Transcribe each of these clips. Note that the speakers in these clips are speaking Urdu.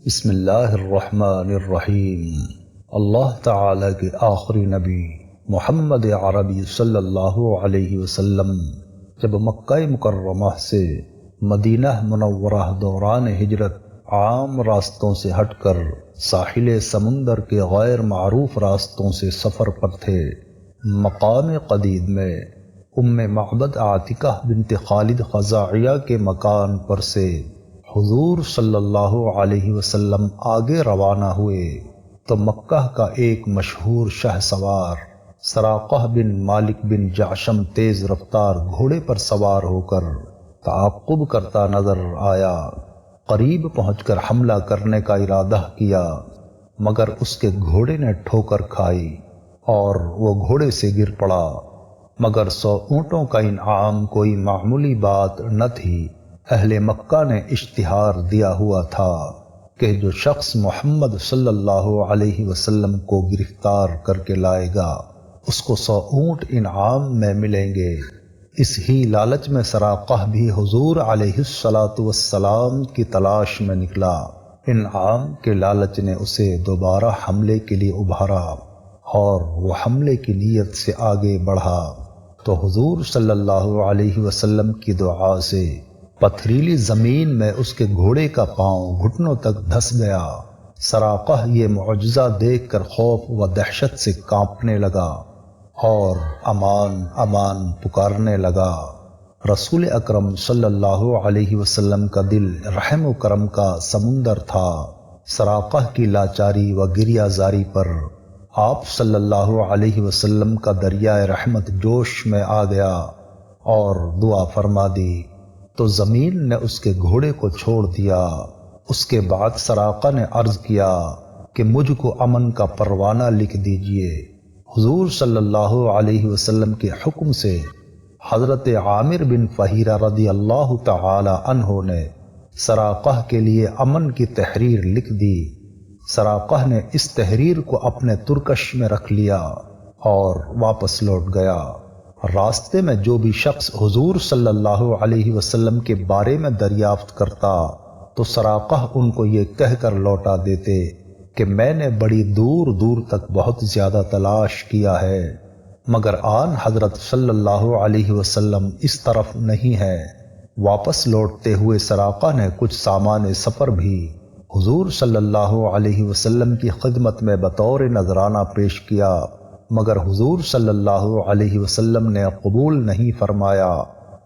بسم اللہ الرحمن الرحیم۔ اللہ تعالی کے آخری نبی محمد عربی صلی اللہ علیہ وسلم جب مکہ مکرمہ سے مدینہ منورہ دوران ہجرت عام راستوں سے ہٹ کر ساحل سمندر کے غیر معروف راستوں سے سفر پر تھے، مقام قدید میں ام معبد عاتکہ بنت خالد خزاعیہ کے مکان پر سے حضور صلی اللہ علیہ وسلم آگے روانہ ہوئے تو مکہ کا ایک مشہور شہ سوار سراقہ بن مالک بن جعشم تیز رفتار گھوڑے پر سوار ہو کر تعاقب کرتا نظر آیا۔ قریب پہنچ کر حملہ کرنے کا ارادہ کیا، مگر اس کے گھوڑے نے ٹھوکر کھائی اور وہ گھوڑے سے گر پڑا۔ مگر 100 اونٹوں کا انعام کوئی معمولی بات نہ تھی۔ اہل مکہ نے اشتہار دیا ہوا تھا کہ جو شخص محمد صلی اللہ علیہ وسلم کو گرفتار کر کے لائے گا اس کو 100 اونٹ انعام میں ملیں گے۔ اس ہی لالچ میں سراقہ بھی حضور علیہ السلام کی تلاش میں نکلا۔ انعام کے لالچ نے اسے دوبارہ حملے کے لیے ابھارا اور وہ حملے کی نیت سے آگے بڑھا تو حضور صلی اللہ علیہ وسلم کی دعا سے پتھریلی زمین میں اس کے گھوڑے کا پاؤں گھٹنوں تک دھس گیا۔ سراقہ یہ معجزہ دیکھ کر خوف و دہشت سے کانپنے لگا اور امان امان پکارنے لگا۔ رسول اکرم صلی اللہ علیہ وسلم کا دل رحم و کرم کا سمندر تھا۔ سراقہ کی لاچاری و گریہ زاری پر آپ صلی اللہ علیہ وسلم کا دریائے رحمت جوش میں آ گیا اور دعا فرما دی تو زمین نے اس کے گھوڑے کو چھوڑ دیا۔ اس کے بعد سراقہ نے عرض کیا کہ مجھ کو امن کا پروانہ لکھ دیجئے۔ حضور صلی اللہ علیہ وسلم کے حکم سے حضرت عامر بن فہیرہ رضی اللہ تعالی عنہ نے سراقہ کے لیے امن کی تحریر لکھ دی۔ سراقہ نے اس تحریر کو اپنے ترکش میں رکھ لیا اور واپس لوٹ گیا۔ راستے میں جو بھی شخص حضور صلی اللہ علیہ وسلم کے بارے میں دریافت کرتا تو سراقہ ان کو یہ کہہ کر لوٹا دیتے کہ میں نے بڑی دور دور تک بہت زیادہ تلاش کیا ہے، مگر آن حضرت صلی اللہ علیہ وسلم اس طرف نہیں ہے۔ واپس لوٹتے ہوئے سراقہ نے کچھ سامان سفر بھی حضور صلی اللہ علیہ وسلم کی خدمت میں بطور نذرانہ پیش کیا، مگر حضور صلی اللہ علیہ وسلم نے قبول نہیں فرمایا۔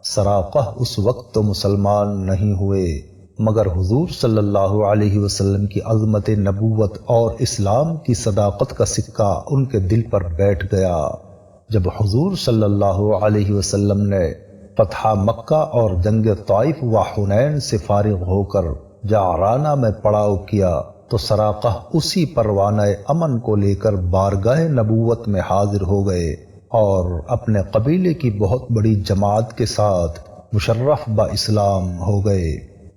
سراقہ اس وقت تو مسلمان نہیں ہوئے، مگر حضور صلی اللہ علیہ وسلم کی عظمت نبوت اور اسلام کی صداقت کا سکہ ان کے دل پر بیٹھ گیا۔ جب حضور صلی اللہ علیہ وسلم نے فتح مکہ اور جنگ طائف و حنین سے فارغ ہو کر جعرانہ میں پڑاؤ کیا تو سراقہ اسی پروانہ امن کو لے کر بارگاہ نبوت میں حاضر ہو گئے اور اپنے قبیلے کی بہت بڑی جماعت کے ساتھ مشرف با اسلام ہو گئے۔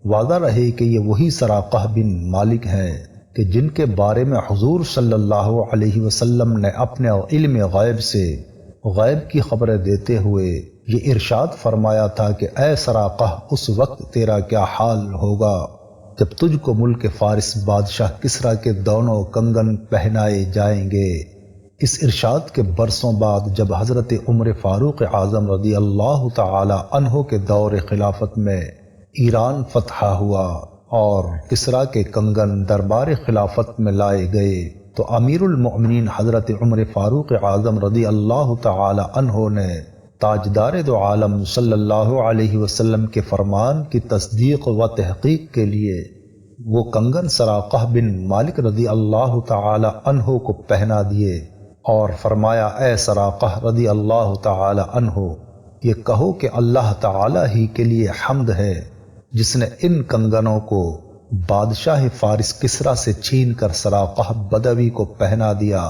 واضح رہے کہ یہ وہی سراقہ بن مالک ہیں کہ جن کے بارے میں حضور صلی اللہ علیہ وسلم نے اپنے علم غیب سے غیب کی خبریں دیتے ہوئے یہ ارشاد فرمایا تھا کہ اے سراقہ اس وقت تیرا کیا حال ہوگا جب تجھ کو ملک فارس بادشاہ کسریٰ کے دونوں کنگن پہنائے جائیں گے۔ اس ارشاد کے برسوں بعد جب حضرت عمر فاروق اعظم رضی اللہ تعالی عنہ کے دور خلافت میں ایران فتح ہوا اور کسریٰ کے کنگن دربار خلافت میں لائے گئے تو امیر المؤمنین حضرت عمر فاروق اعظم رضی اللہ تعالی عنہ نے تاجدار دو عالم صلی اللہ علیہ وسلم کے فرمان کی تصدیق و تحقیق کے لیے وہ کنگن سراقہ بن مالک رضی اللہ تعالی عنہ کو پہنا دیے اور فرمایا اے سراقہ رضی اللہ تعالی عنہ یہ کہو کہ اللہ تعالی ہی کے لیے حمد ہے جس نے ان کنگنوں کو بادشاہ فارس کسریٰ سے چھین کر سراقہ بدوی کو پہنا دیا۔